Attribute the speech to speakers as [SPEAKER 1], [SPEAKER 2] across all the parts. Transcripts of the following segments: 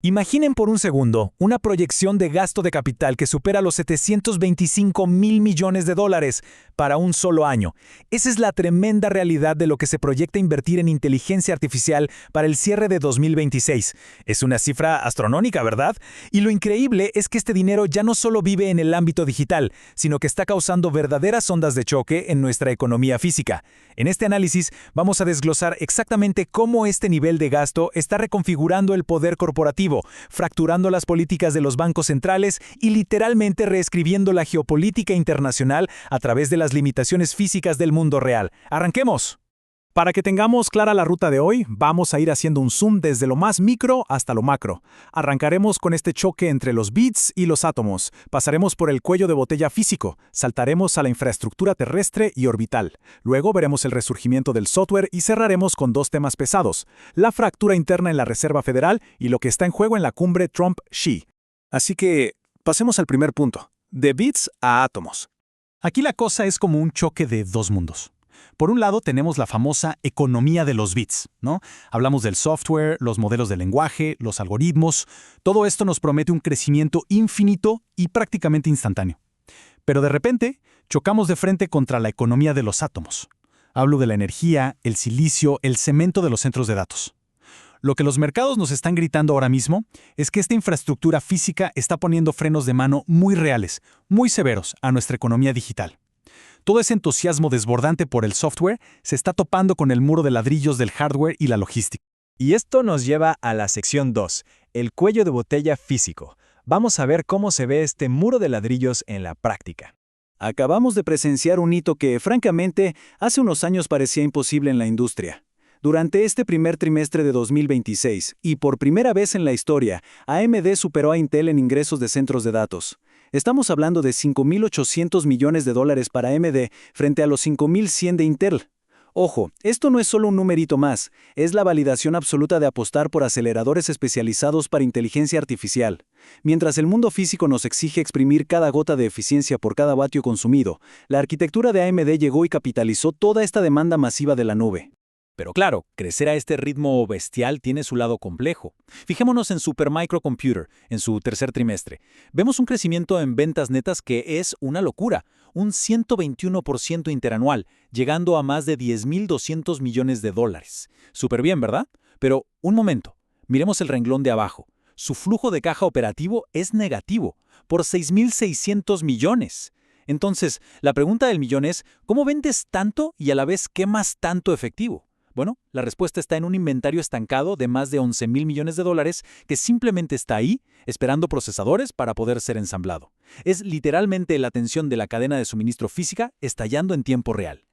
[SPEAKER 1] Imaginen por un segundo una proyección de gasto de capital que supera los 725.000 millones de dólares para un solo año. Esa es la tremenda realidad de lo que se proyecta invertir en inteligencia artificial para el cierre de 2026. Es una cifra astronómica, ¿verdad? Y lo increíble es que este dinero ya no solo vive en el ámbito digital, sino que está causando verdaderas ondas de choque en nuestra economía física. En este análisis vamos a desglosar exactamente cómo este nivel de gasto está reconfigurando el poder corporativo, fracturando las políticas de los bancos centrales y literalmente reescribiendo la geopolítica internacional a través de las limitaciones físicas del mundo real. ¡Arranquemos! Para que tengamos clara la ruta de hoy, vamos a ir haciendo un zoom desde lo más micro hasta lo macro. Arrancaremos con este choque entre los bits y los átomos, pasaremos por el cuello de botella físico, saltaremos a la infraestructura terrestre y orbital. Luego veremos el resurgimiento del software y cerraremos con dos temas pesados, la fractura interna en la Reserva Federal y lo que está en juego en la cumbre Trump-Xi. Así que, pasemos al primer punto, de bits a átomos. Aquí la cosa es como un choque de dos mundos. Por un lado tenemos la famosa economía de los bits, ¿no? Hablamos del software, los modelos de lenguaje, los algoritmos. Todo esto nos promete un crecimiento infinito y prácticamente instantáneo. Pero de repente, chocamos de frente contra la economía de los átomos. Hablo de la energía, el silicio, el cemento de los centros de datos. Lo que los mercados nos están gritando ahora mismo es que esta infraestructura física está poniendo frenos de mano muy reales, muy severos a nuestra economía digital. Todo ese entusiasmo desbordante por el software se está topando con el muro de ladrillos del hardware y la logística.
[SPEAKER 2] Y esto nos lleva a la sección 2, el cuello de botella físico. Vamos a ver cómo se ve este muro de ladrillos en la práctica.
[SPEAKER 3] Acabamos de presenciar un hito que, francamente, hace unos años parecía imposible en la industria. Durante este primer trimestre de 2026, y por primera vez en la historia, AMD superó a Intel en ingresos de centros de datos. Estamos hablando de $5.800 millones para AMD frente a los 5.100 de Intel. Ojo, esto no es solo un numerito más, es la validación absoluta de apostar por aceleradores especializados para inteligencia artificial. Mientras el mundo físico nos exige exprimir cada gota de eficiencia por cada vatio consumido, la arquitectura de AMD llegó y capitalizó toda esta demanda masiva de la nube.
[SPEAKER 1] Pero claro, crecer a este ritmo bestial tiene su lado complejo. Fijémonos en Supermicro Computer, en su tercer trimestre. Vemos un crecimiento en ventas netas que es una locura, un 121% interanual, llegando a más de $10.200 millones. Súper bien, ¿verdad? Pero, un momento, miremos el renglón de abajo. Su flujo de caja operativo es negativo, por $6.600 millones. Entonces, la pregunta del millón es, ¿cómo vendes tanto y a la vez quemas tanto efectivo? Bueno, la respuesta está en un inventario estancado de más de $11.000 millones que simplemente está ahí, esperando procesadores para poder ser ensamblado. Es literalmente la tensión de la cadena de suministro física estallando en tiempo real.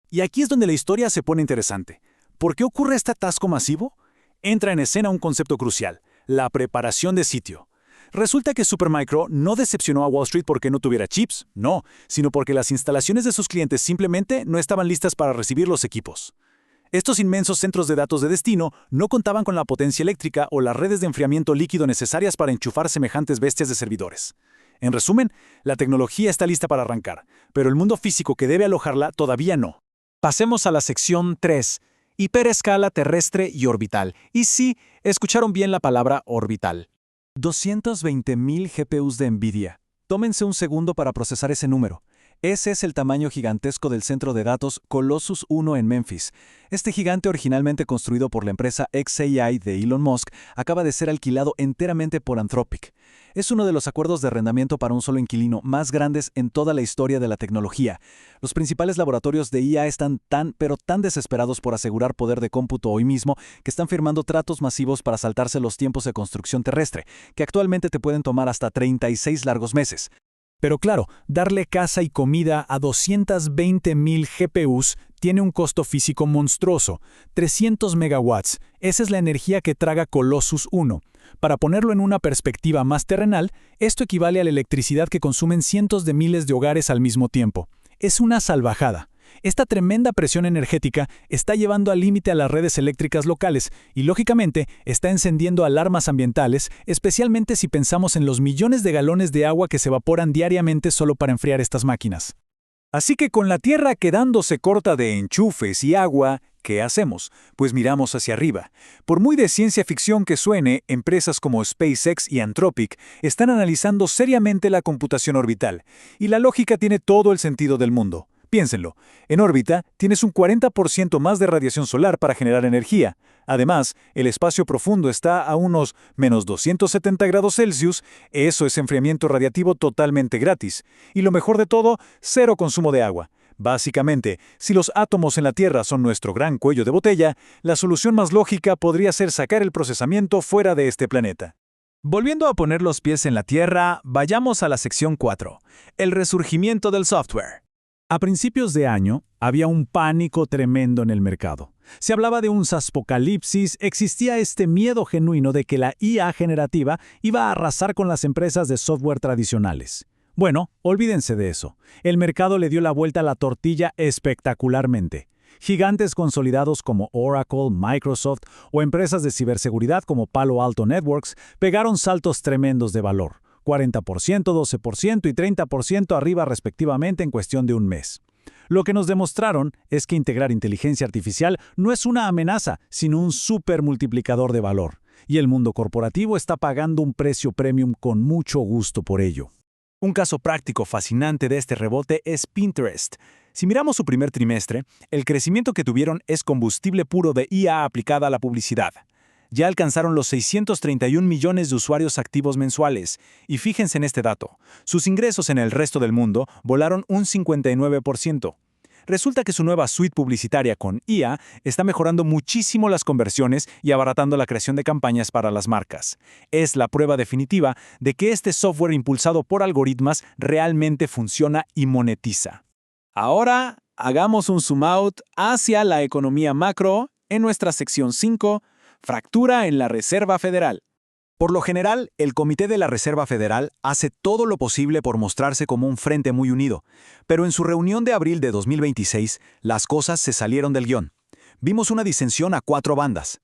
[SPEAKER 1] Y aquí es donde la historia se pone interesante. ¿Por qué ocurre este atasco masivo? Entra en escena un concepto crucial, la preparación de sitio. Resulta que Supermicro no decepcionó a Wall Street porque no tuviera chips, no, sino porque las instalaciones de sus clientes simplemente no estaban listas para recibir los equipos. Estos inmensos centros de datos de destino no contaban con la potencia eléctrica o las redes de enfriamiento líquido necesarias para enchufar semejantes bestias de servidores. En resumen, la tecnología está lista para arrancar, pero el mundo físico que debe alojarla todavía no. Pasemos a la sección 3, hiperescala terrestre y orbital. Y sí, escucharon bien la palabra orbital. 220.000 GPUs de NVIDIA. Tómense un segundo para procesar ese número. Ese es el tamaño gigantesco del centro de datos Colossus 1 en Memphis. Este gigante, originalmente construido por la empresa xAI de Elon Musk, acaba de ser alquilado enteramente por Anthropic. Es uno de los acuerdos de arrendamiento para un solo inquilino más grandes en toda la historia de la tecnología. Los principales laboratorios de IA están tan desesperados por asegurar poder de cómputo hoy mismo que están firmando tratos masivos para saltarse los tiempos de construcción terrestre, que actualmente te pueden tomar hasta 36 largos meses. Pero claro, darle casa y comida a 220.000 GPUs tiene un costo físico monstruoso, 300 megawatts. Esa es la energía que traga Colossus 1. Para ponerlo en una perspectiva más terrenal, esto equivale a la electricidad que consumen cientos de miles de hogares al mismo tiempo. Es una salvajada. Esta tremenda presión energética está llevando al límite a las redes eléctricas locales y, lógicamente, está encendiendo alarmas ambientales, especialmente si pensamos en los millones de galones de agua que se evaporan diariamente solo para enfriar estas máquinas. Así que con la Tierra quedándose corta de enchufes y agua, ¿qué hacemos? Pues miramos hacia arriba. Por muy de ciencia ficción que suene, empresas como SpaceX y Anthropic están analizando seriamente la computación orbital, y la lógica tiene todo el sentido del mundo. Piénsenlo, en órbita tienes un 40% más de radiación solar para generar energía. Además, el espacio profundo está a unos menos 270 grados Celsius, eso es enfriamiento radiativo totalmente gratis. Y lo mejor de todo, cero consumo de agua. Básicamente, si los átomos en la Tierra son nuestro gran cuello de botella, la solución más lógica podría ser sacar el procesamiento fuera de este planeta.
[SPEAKER 2] Volviendo a poner los pies en la Tierra, vayamos a la sección 4, el resurgimiento del software.
[SPEAKER 1] A principios de año, había un pánico tremendo en el mercado. Se hablaba de un apocalipsis, existía este miedo genuino de que la IA generativa iba a arrasar con las empresas de software tradicionales. Bueno, olvídense de eso. El mercado le dio la vuelta a la tortilla espectacularmente. Gigantes consolidados como Oracle, Microsoft o empresas de ciberseguridad como Palo Alto Networks pegaron saltos tremendos de valor. 40%, 12% y 30% arriba respectivamente en cuestión de un mes. Lo que nos demostraron es que integrar inteligencia artificial no es una amenaza, sino un supermultiplicador de valor. Y el mundo corporativo está pagando un precio premium con mucho gusto por ello.
[SPEAKER 2] Un caso práctico fascinante de este rebote es Pinterest. Si miramos su primer trimestre, el crecimiento que tuvieron es combustible puro de IA aplicada a la publicidad. Ya alcanzaron los 631 millones de usuarios activos mensuales. Y fíjense en este dato, sus ingresos en el resto del mundo volaron un 59%. Resulta que su nueva suite publicitaria con IA está mejorando muchísimo las conversiones y abaratando la creación de campañas para las marcas. Es la prueba definitiva de que este software impulsado por algoritmos realmente funciona y monetiza. Ahora, hagamos un zoom out hacia la economía macro en nuestra sección 5, fractura en la Reserva Federal. Por lo general, el Comité de la Reserva Federal hace todo lo posible por mostrarse como un frente muy unido, pero en su reunión de abril de 2026, las cosas se salieron del guión. Vimos una disensión a 4 bandas.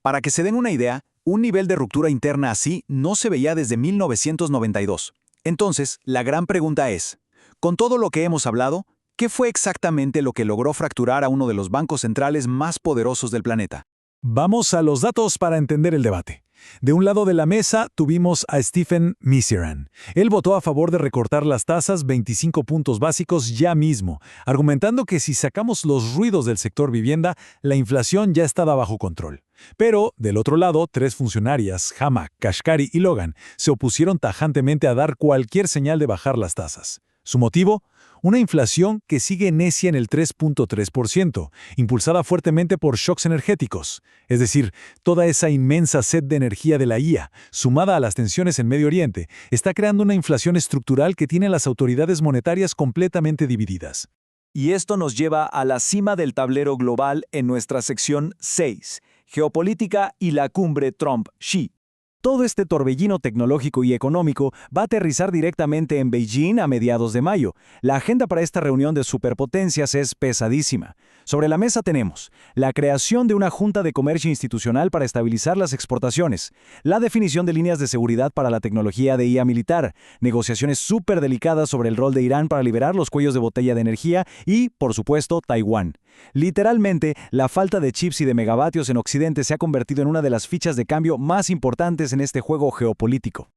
[SPEAKER 2] Para que se den una idea, un nivel de ruptura interna así no se veía desde 1992. Entonces, la gran pregunta es, con todo lo que hemos hablado, ¿qué fue exactamente lo que logró fracturar a uno de los bancos centrales más poderosos del planeta?
[SPEAKER 1] Vamos a los datos para entender el debate. De un lado de la mesa tuvimos a Stephen Misiran. Él votó a favor de recortar las tasas 25 puntos básicos ya mismo, argumentando que si sacamos los ruidos del sector vivienda, la inflación ya estaba bajo control. Pero, del otro lado, 3 funcionarias, Hama, Kashkari y Logan, se opusieron tajantemente a dar cualquier señal de bajar las tasas. ¿Su motivo? Una inflación que sigue necia en el 3.3%, impulsada fuertemente por shocks energéticos. Es decir, toda esa inmensa sed de energía de la IA, sumada a las tensiones en Medio Oriente, está creando una inflación estructural que tiene a las autoridades monetarias completamente divididas.
[SPEAKER 2] Y esto nos lleva a la cima del tablero global en nuestra sección 6, geopolítica y la cumbre Trump-Xi. Todo este torbellino tecnológico y económico va a aterrizar directamente en Beijing a mediados de mayo. La agenda para esta reunión de superpotencias es pesadísima. Sobre la mesa tenemos la creación de una Junta de Comercio Institucional para estabilizar las exportaciones, la definición de líneas de seguridad para la tecnología de IA militar, negociaciones súper delicadas sobre el rol de Irán para liberar los cuellos de botella de energía y, por supuesto, Taiwán. Literalmente, la falta de chips y de megavatios en Occidente se ha convertido en una de las fichas de cambio más importantes en este juego geopolítico.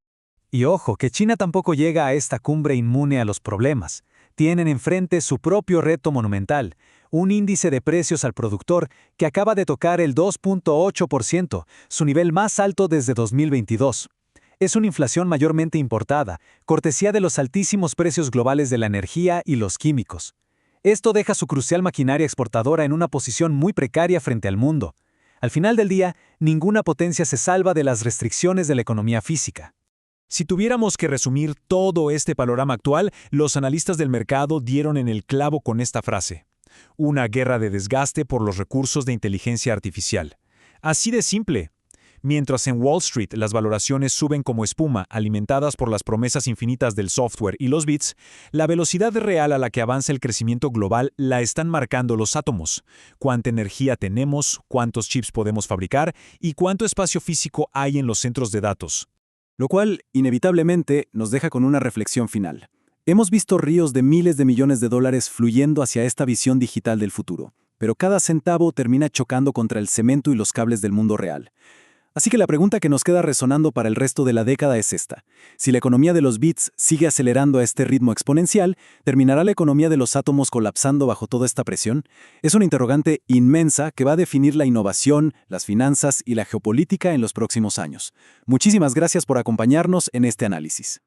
[SPEAKER 2] Y ojo, que China tampoco llega a esta cumbre inmune a los problemas. Tienen enfrente su propio reto monumental, un índice de precios al productor que acaba de tocar el 2.8%, su nivel más alto desde 2022. Es una inflación mayormente importada, cortesía de los altísimos precios globales de la energía y los químicos. Esto deja su crucial maquinaria exportadora en una posición muy precaria frente al mundo. Al final del día, ninguna potencia se salva de las restricciones de la economía física.
[SPEAKER 1] Si tuviéramos que resumir todo este panorama actual, los analistas del mercado dieron en el clavo con esta frase: una guerra de desgaste por los recursos de inteligencia artificial. Así de simple. Mientras en Wall Street las valoraciones suben como espuma, alimentadas por las promesas infinitas del software y los bits, la velocidad real a la que avanza el crecimiento global la están marcando los átomos. Cuánta energía tenemos, cuántos chips podemos fabricar y cuánto espacio físico hay en los centros de datos.
[SPEAKER 3] Lo cual, inevitablemente, nos deja con una reflexión final. Hemos visto ríos de miles de millones de dólares fluyendo hacia esta visión digital del futuro, pero cada centavo termina chocando contra el cemento y los cables del mundo real. Así que la pregunta que nos queda resonando para el resto de la década es esta. Si la economía de los bits sigue acelerando a este ritmo exponencial, ¿terminará la economía de los átomos colapsando bajo toda esta presión? Es una interrogante inmensa que va a definir la innovación, las finanzas y la geopolítica en los próximos años. Muchísimas gracias por acompañarnos en este análisis.